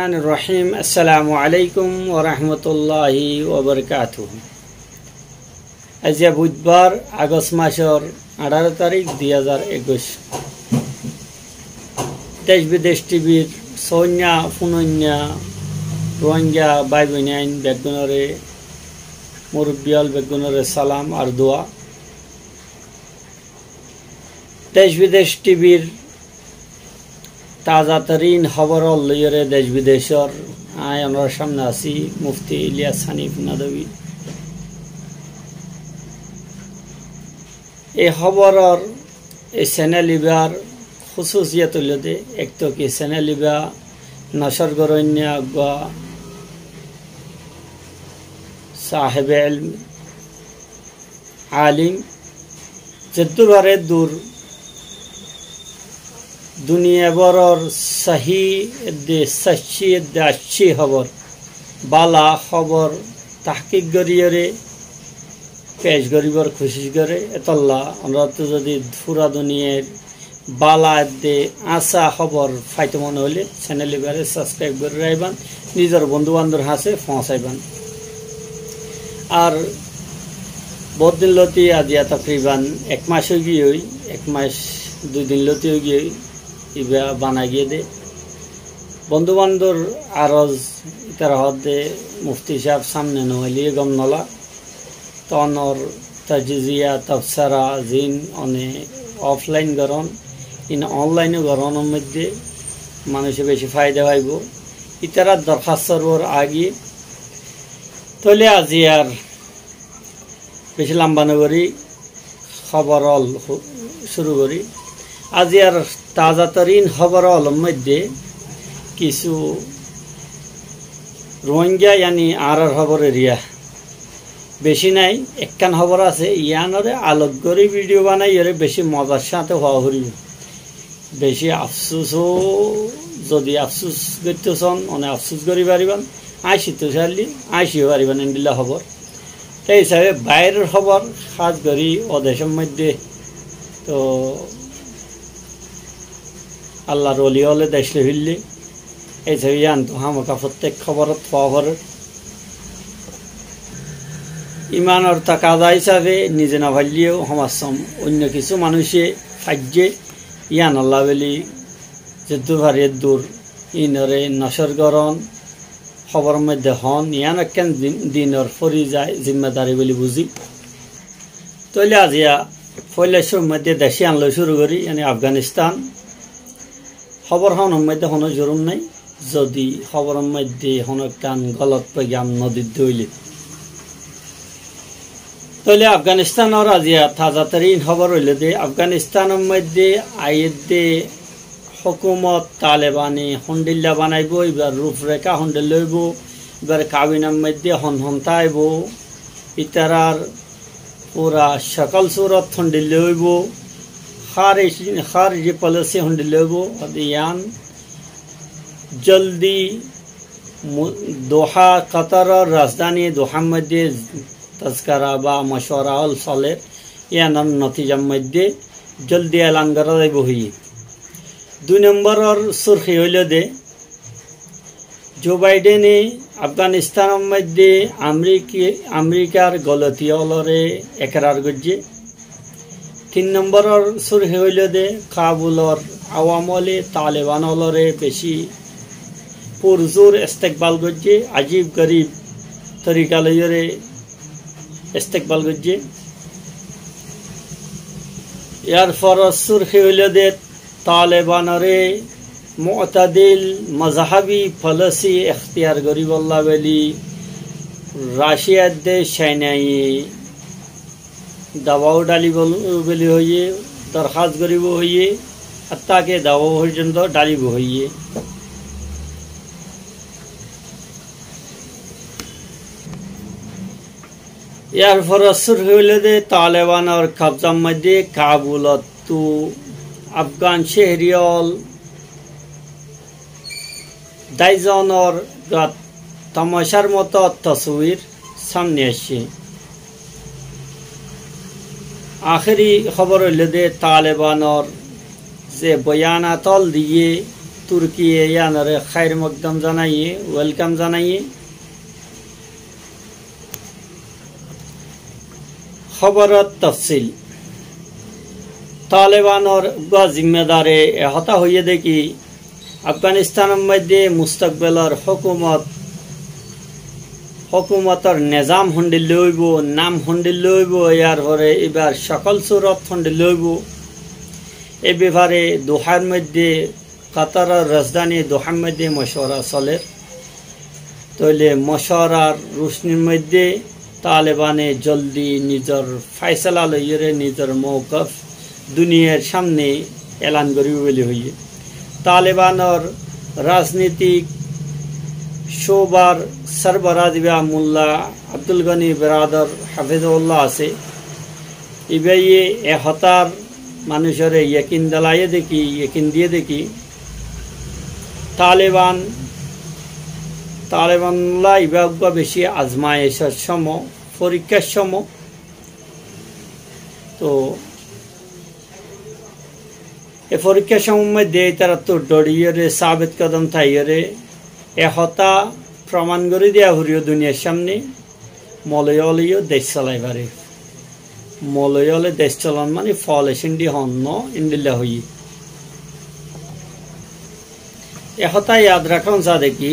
बिस्मिल्लाहिर्रहमानिर्रहीम अस्सलामु अलैकुम व रहमतुल्लाहि व बाराकातुहु। आज बुधवार আগস্ট মাসের 18 তারিখ 2021। দেশ বিদেশ টিভির সৈন্য ফুনন্যা রোহিঙ্গা ভাই বোনাইন বেগুনরে মুরব্বিয়াল বেগুনরে সালাম আর দোয়া। দেশ বিদেশ টিভির ताज़ा तरीन खबर लइरे देश विदेशर आय आमरा सामने आसी मुफ्ती इलियास हानिफ नदवी। ए खबरर ए चैनल इबार खुसूसियत लदे एक तो कि चैनल इबा नशर गरन्या गा साहिब इल्म आलिम जद्दु बारे दूर दुनिया भर सही दे सच्ची दे अच्छी खबर बाला खबर तहकीक करिए पेश करिबर कोशिश करे एतल्ला अनुराध जदि पूरा दुनियार बाला दे आशा खबर फाइते मन हले चैनल बारे सब्सक्राइब कर राखबान निजर बंधु बान्धवर हाथे पहुँचाइबान। और बहुत दिन लती आज तकरीबान एक मास हो गई एक मास 2 दिन लती हो गई इबा बना गए दे बंधु बान्धवर आरज इतर हदे मुफ्ती साहब सामने नलिए गम नला तनर तजिजिया तबसरा जिन अने ऑफलाइन गरन इन ऑनलाइन गरन मध्य मानुषे बेशी फायदा पाइब इतर दरखास्तरवर आगे तले आज यार बेशी लम्बा नगरी खबर शुरू करी। आज यार ताज़ा तरीन खबर मध्य किसु रोहिंग्या यानी आर खबर एरिया बेशी नाई एकखान खबर आछे यानरे आलोक करी भिडियो बानाई बेशी मजार साथे हवा करी बेशी आफसोसो जदि आफसोस करतेछन अने आफसोस करि पारिबान आइसितो चाइले आइसिओ पारिबान इनबिल्ला खबर ताई हिसाबे बाइरेर खबर खास करी अदेशेर मध्य तो আল্লাহর ওলি হলে দেশলে ফিরলে এই ছবি জানতো হামকা প্রত্যেক খবরত পাওয়ার ইমানের তাকাদা হিসাবে নিজে না ভালিয়েও সমাজসম অন্য কিছু মানুষে ফাজ্যে ইয়ান আল্লাহ বলি যে দুভারের দূর ইনরে নশরগরণ খবর মধ্যে হন ইয়ান কেন দিনের ফরি যায় জিম্মেদারি বলি বুঝি। তাহলে আজিয়া ফয়লাশোর মধ্যে দেশে আনলো শুরু করি মানে আফগানিস্তান खबर हन मध्य हन जरूर नहीं जदि खबर मध्य हन कान गलत पैगाम नदी दौले तले अफगानिस्तान और आजिया ताज़ा तरीन खबर हইলে दे अफगानिस्तान मध्य आयदे हुकूमत तालिबानी हंडिल्ला बनाइबो एबार रूपरेखा हंडिल लइबो एबार काबिनेर मध्य हन हंताइबो इतारार पूरा शकल सूरत हंडिल लइबो खारिजी पॉलिसी हंडिलेबो अदियान जल्दी दोहा कतर राजधानी दोहा मध्य तस्करा बा मशवरा चले यान नतीजा मध्य जल्दी ऐलान करा जाइब हुई। 2 नम्बर सुर्खी हইল दे जो बाइडेने अफगानिस्तान मध्य अमेरिकार गलती अलरे एकरार करजे। 3 नम्बर सुर्खी हইল दे काबुलर आवामले तालिबानलरे बेशी पुरजोर इस्तेकबाल करजे अजीब गरीब तरीका लइरे इस्तेकबाल करजे। यार पर सुर्खी हইল दे तालिबानरे मुअतदिल मजहबी पॉलिसी इख्तियार करी बल्ला बेली राशिया दे सेनाई दबाव डाली बोली हुई दरखास्त करिब हुई हत्या के दबाव पर्यन्त डालिब हुई। यार पर सुर्खी हইল दे तालिबान और कब्जा मध्य काबुलत तो अफगान शहरियल दाइजन और तमाशार मत तस्वीर सामने आसे। आखिरी खबर हইল दे तालिबान और से बयानातल दिए তুর্কি ইয়ানরে খাইর মকদম জানাইয়ে ওয়েলকাম জানাইয়ে খবরত তফসিল তালেবানর জিম্মেদারে হতা হইয়ে দেখি আফগানিস্তানের মধ্যে মুস্তাকবেলর হুকুমতর নিজাম হন্ডিল লইব নাম হন্ডিল লইব ইয়ার পরে এবার সকল সুরত হন্ডিল লইব এ ব্যাপারে দোহার মধ্যে কাতারের রাজধানী দোহার মধ্যে মশওয়ারা চলে তইলে মশওয়ারার রোশনির মধ্যে তালেবানে জলদি নিজের ফাইসলা লইরে নিজের মৌকফ দুনিয়ার সামনে এলান করিব বলে হইয়ে তালেবানর রাজনীতিক শোবার সরবরাহ দিবা মোল্লা আব্দুল গনি বেরাদর হাফিজুল্লাহ আছে ইবাইয়ে এ হতার মানুষের ইয়কিন দিলাইয়ে দেখি ইয়কিন দিয়ে দেখি তালেবানলা ইবা বেশি আজমায়েশের সময় পরীক্ষার সময় তো এ পরীক্ষার সময় দিয়ে তারা তো ডরিয়ে সাবেত কদম থাইয়ে এ হতা প্রমাণ করে দেওয়া হরিও দুনিয়ার সামনে মলয়লীয় দেশ চালাইবারে মলয়লে দেশ চলন মানে ফল এসিন্ডি হন্ন ইন্ডিল্লা হই এ হতা ইয়াদ রাখুন যা দেখি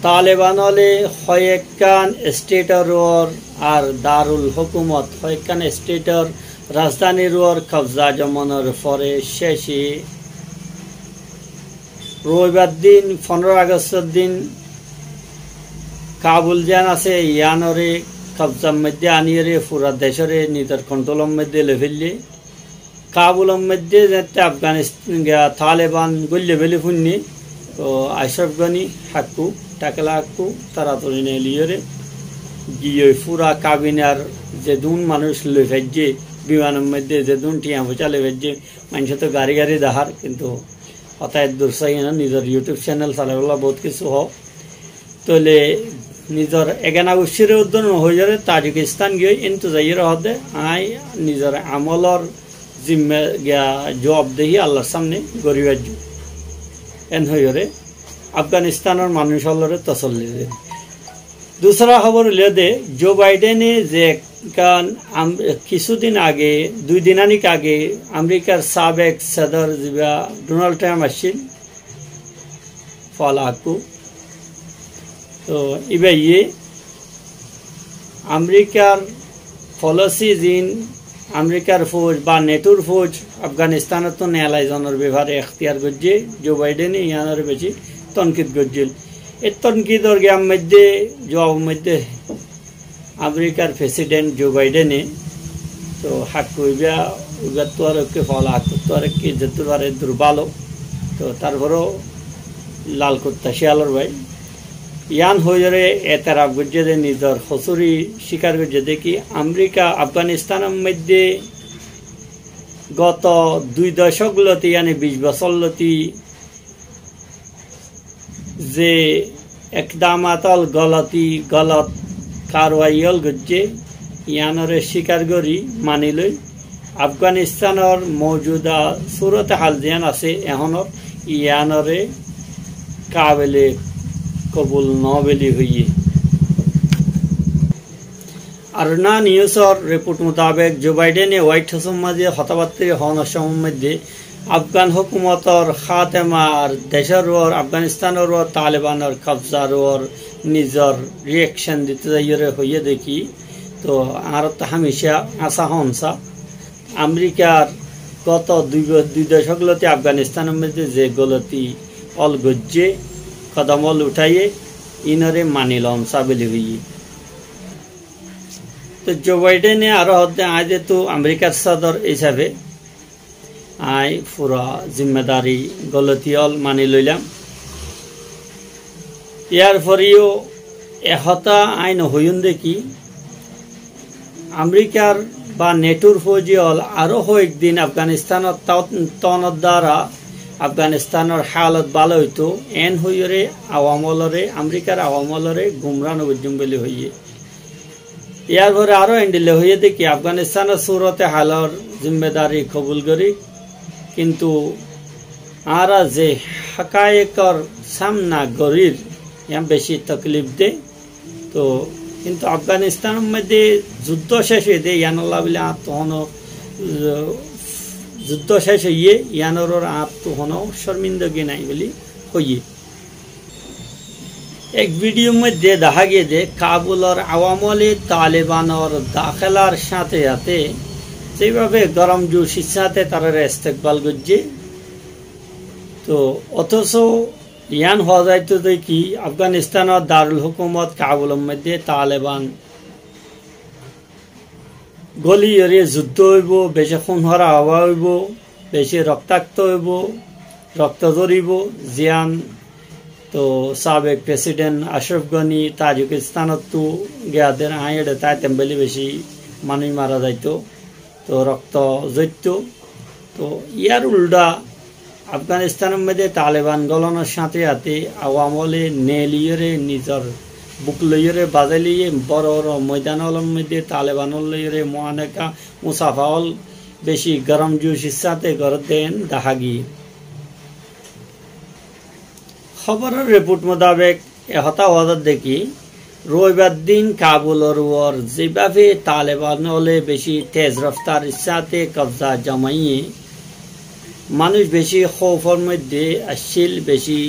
তালেবানলে হয়েকান স্টেটর আর দারুল হুকুমত হয়েকান স্টেটর রাজধানীর কবজা জমানোর পরে শেষে রবিবার দিন 15 আগস্টের দিন কাবুল যান আছে ইয়ানরে কবজার মধ্যে আনিয়ে পুরা দেশরে নিজের কন্ট্রোলের মধ্যে লেভেলে কাবুলের মধ্যে যাতে আফগানিস্তান তালেবান গল্লে বেলে ফুননি তো আশরফ গনি হাক্কু টাকলা হাক্কু তাড়াতাড়ি নিয়ে গিয়ে পুরা কাবিনার যে দুন মানুষ লই ফেলছে বিমানের মধ্যে যে দুন টিয়া বোঝালে ফেলছে মানুষ তো গাড়ি দেখার কিন্তু হতায় দূরসাই না নিজের ইউটিউব চ্যানেল চালাবলা বহুত কিছু হোক তোলে নিজের এগানা উৎসের উদ্বোধন হয়ে যাবে তাজিকিস্তান গিয়ে কিন্তু যাইয়ের হতে আই নিজের আমলর জিম্মে গিয়া জবাবদেহি আল্লাহর সামনে গরিবার এন হয়ে আফগানিস্তানের মানুষ হলরে তসল্লি দেন दूसरा खबर ले दे जो बाइडेने जे कान কিছুদিন আগে 2 দিনানিক আগে আমেরিকার সাবেক সদর জিবা ডোনাল্ড ট্রাম্প আসছিল ফলাকু তো ইবাইয়ে আমেরিকার পলিসি জিন আমেরিকার ফৌজ বা নেটোর ফৌজ আফগানিস্তানত তো নেলাইজনের ব্যাপারে এখতিয়ার করছে জো বাইডেনে ইয়ানের বেশি তনকিদ করছিল এই তনকিদর গ্যাম মধ্যে জবাব মধ্যে আমেরিকার প্রেসিডেন্ট জো বাইডেনে তো হাক কইবা উগাত তো আর কে ফলা হাক তো আর কি যেতুবারে দুর্বল তো তারপরও লাল কুত্তা শিয়ালর ভাই ইয়ান হয়ে এতারাফ গুজে নিজের হসুরি স্বীকার করছে দেখি আমেরিকা আফগানিস্তানের মধ্যে গত 2 দশক লতি ইয়ানি 20 বছর লতি যে একদামাতল গলত কারওয়াইল গজ্জে ইয়ানরে স্বীকার করি মানি লই আফগানিস্তানের মৌজুদা সুরতে হাল জিয়ান আছে এখনর ইয়ানরে কাবেলে কবুল নবেলি হইয়ে আরনা নিউজর রিপোর্ট মোতাবেক জো বাইডেনে হোয়াইট হাউসের মাঝে হতাবার্তি হওয়ার সময়ের মধ্যে আফগান হুকুমতর খাতেমা আর দেশের ওর আফগানিস্তানের ওর তালেবানের কবজার ওর নিজের রিয়েকশন দিতে যাইয়ে হইয়ে দেখি তো আর তো হামেশা আশা হনসা আমেরিকার গত 2 দশকলতে আফগানিস্তানের মধ্যে যে গলতি অল গজ্জে কদমল উঠাইয়ে ইনরে মানিলম সাবেলি হইয়ে তো জো বাইডেনে আরো হতে আজ তো আমেরিকার সদর হিসাবে আই পুরা জিম্মেদারি গলতিয়ল মানি লইলাম ইয়ার পরেও এহতা আইন হইন দেখি আমেরিকার বা নেটোর ফৌজিয়ল আরো কয়েকদিন আফগানিস্তানের তনত দ্বারা আফগানিস্তানের হালত ভালো হইতো এন হইরে আওয়ামলরে আমেরিকার আওয়ামলরে গুমরান বুঝুম বলে হইয়ে ইয়ার পরে আরো এন্ডিলে হইয়ে দেখি আফগানিস্তানের সুরতে হালর জিম্মেদারি কবুল করি কিন্তু আরা যে हकायकर सामना गरीर यहाँ बेशी तकलीफ दे तो किंतु अफगानिस्तान मध्य युद्ध शेष दे यानला बिले आप तो होनो युद्ध शेष ये यानोर आप तो होनो शर्मिंदगी नहीं बिली होइए एक वीडियो में दे दहागे दे काबुल और आवामोले तालिबान और दाखिलार साथे आते যেভাবে গরম জোশির সাথে তারা ইস্তেকবাল করছে তো অথচ ইয়ান হওয়া যাইতো দেখি আফগানিস্তানের দারুল হুকুমত কাবুলের মধ্যে তালেবান গলি এড়িয়ে যুদ্ধ হইব বেশি খুন হরা হওয়া হইব বেশি রক্তাক্ত হইব রক্ত ঝরিব জিয়ান তো সাবেক প্রেসিডেন্ট আশরফ গনি তাজিকিস্তানত তো গিয়াদের আইডে তাই তেমবেলি বেশি মানুষ মারা যাইতো तो रक्त जैत तो यार उल्टा अफगानिस्तान मध्य तालिबान गलनर साथे आते आवामले नेलियरे निजर बुक लइयरे बाजालिये बड़ बड़ मैदानर मध्य तालिबान लइयरे मोहानेका मुसाफाल बेशी गरम जोशिर साथे घर देन दाहागी खबरेर रिपोर्ट मुताबिक एहता वजह देखी রবিবার দিন কাবুলের ওর যেভাবে তালেবান হলে বেশি তেজ রফতার সাথে কবজা জমাইয়ে মানুষ বেশি খৌফের মধ্যে আসছিল বেশি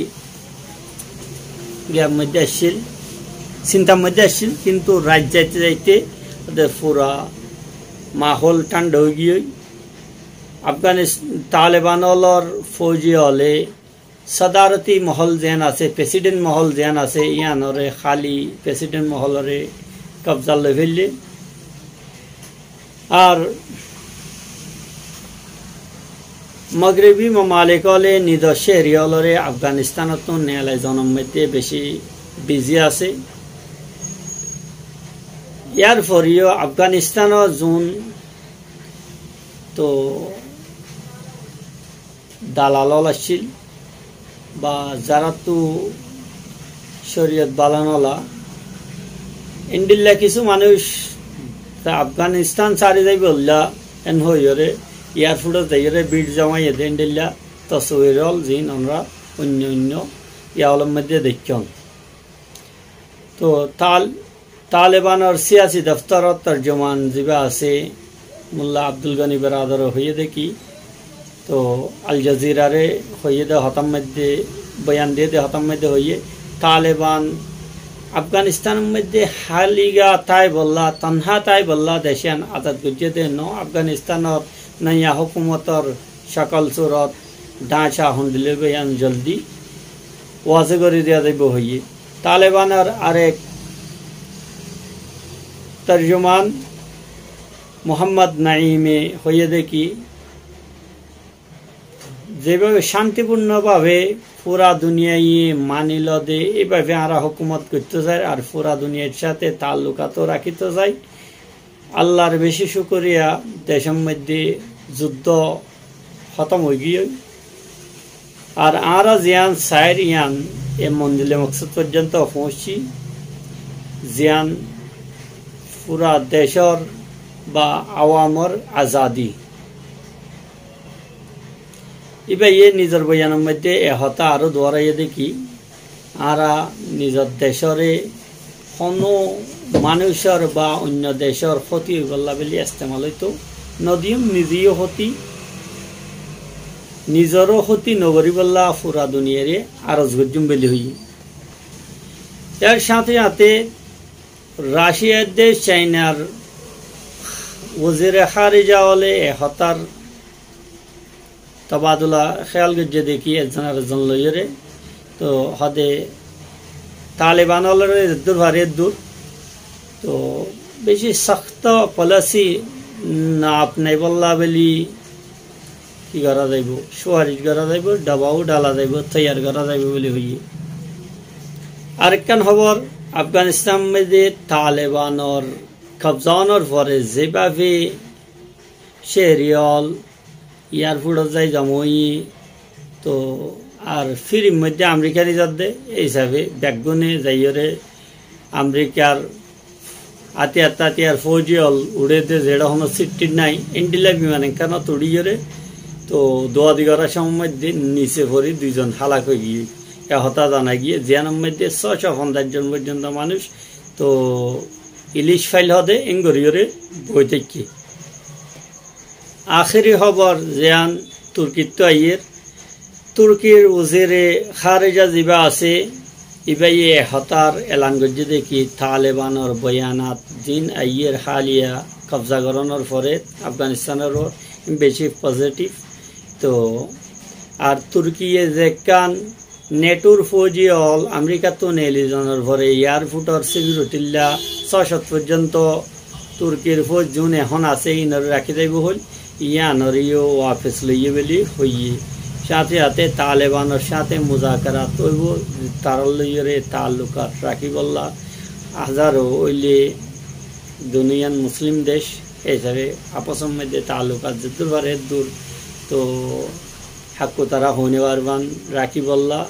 গ্যাপ মধ্যে আসছিল চিন্তার মধ্যে আসছিল কিন্তু রাত যাইতে যাইতে ওদের পুরা মাহল ঠান্ডা হয়ে গিয়ে আফগানিস্তান তালেবান হলর ফৌজি হলে सदारती महल जेन आसे प्रेसिडेंट महल जेन आसे यानरे खाली प्रेसिडेंट महलरे कब्जा ले फेलले और मगरबी ममालिकले निज शहरियलरे अफगानिस्तान तो नेले जन्म मध्य बेशी बिजी आसे यार फरियो अफगानिस्तान जोन तो दालाल आछिल বা যারা তো শরীয়ত বালানলা ইন্ডিল্লা কিছু মানুষ আফগানিস্তান ছাড়ি যাই বললা এন হইরে এয়ারপোর্টে যাইরে বিট জমাই এদে ইন্ডিল্লা তসবিরল জিন আমরা অন্য অন্য ইয়াওয়ার মধ্যে দেখছন তো তালেবানের সিয়াসি দফতরত তর্জমান জিবা আছে মোল্লা আব্দুল গনি বরাদর হইয়ে দেখি तो अल जजीरा रे होइए दे हतम मध्य बयान दे हतम मध्य होइए तालिबान अफगानिस्तान मध्य हालिगा ताई बल्ला तन्हा ताई बल्ला देशान आदत गुज्जे दे नो अफगानिस्तान और नया हुकूमत और शकल सूरत ढांचा हुंडले बयान जल्दी वाजे करी दिया दे होइए तालिबान और आरेक तर्जुमान मोहम्मद नाईमे होइए दे की যেভাবে শান্তিপূর্ণভাবে পুরা দুনিয়ায় মানিল দে এইভাবে আমরা হুকুমত করতে চাই আর পুরা দুনিয়ার সাথে তাল্লুকাত রাখিতে চাই আল্লাহর বেশি শুকরিয়া দেশের মধ্যে যুদ্ধ খতম হয়ে গিয়ে আর আমরা জিয়ান সাইর ইয়ান এ মঞ্জিলে মকসদ পর্যন্ত পৌঁছি জিয়ান পুরা দেশের বা আওয়ামর আজাদি इबे ये निजर बयान मध्य एहता और द्वारा ये देखी आरा निजर देशरे कोनो मानुषर बा अन्य देशर क्षति गल्ला बेली इस्तेमाल हयतो नदियम निजियो क्षति निजरो क्षति नगरी बल्ला पुरा दुनियारे आरज गजुम बेली हुई यार साथे आते राशिया देश चाइनार वजीर खारिजा वाले एहतार तबादुला ख्याल गज्जे देखी एक जन लइरे तो हदे तालिबान वाले दूर भारे दूर तो बेशी सख्त पॉलिसी ना अपने बल्ला बेली की करा जाइबो सुहारिश करा जाइबो दबाव डाला जाइबो तैयार करा जाइबो बोली हुई आरेकन खबर अफगानिस्तान में जे तालिबान और कब्जानर परे जेभावे शहरियल एयरपोर्ट जाए जमई तो और फिर मध्य अमेरिकार जाते हिसाब बैगुने जाइए अमेरिकार आतियार फौजी हल उड़े दे जेड़ा हम सिटी नाई इंडिला विमान काना तोड़िए তো দোয়াদি করার সময় নিচে পড়ি দুইজন হালাক হয়ে গিয়ে হতা জানা গিয়ে জিয়ানোর মধ্যে 650 জন পর্যন্ত মানুষ তো ইলিশ ফাইল হদে এঙ্গরিয়রে বই থেকে আখেরি খবর জিয়ান তুর্কির তো আইয়ের তুর্কির উজিরে খারেজা জিবা আছে ইবাইয়ে হতার এলান গজ্জে দেখি তালেবানের বয়ানাত দিন আইয়ের হালিয়া কবজা করানোর পরে আফগানিস্তানের বেশি পজিটিভ তো আর তুর্কিয়ে যেকান নেটোর ফৌজি হল আমেরিকা তো নেলিজনের পরে এয়ারপোর্টর সিকিউরিটিল্লা 600 পর্যন্ত তুর্কির ফৌজ জুন এখন আছে ইনর রাখি যাইব হল ইয়ানরিও ওয়াফেস লইয়ে বলি হইয়ে সাথে সাথে তালেবানের সাথে মুজাকারা তৈব তার লইয়ে তাল্লুকাত রাখি বললা হাজারো ওইলে দুনিয়ান মুসলিম দেশ হিসাবে আপসের মধ্যে তাল্লুকাত যেতে পারে দূর তো হাক্কু তারা হনে পারবান রাখি বললা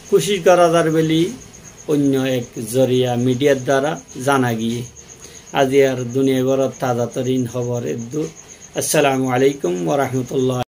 কোশিশ করা যার বলি অন্য এক জরিয়া মিডিয়ার দ্বারা জানা গিয়ে আজি আর দুনিয়া ভরত তাজা তরিন খবর দূর। আসসালামু আলাইকুম ওয়া রাহমাতুল্লাহ।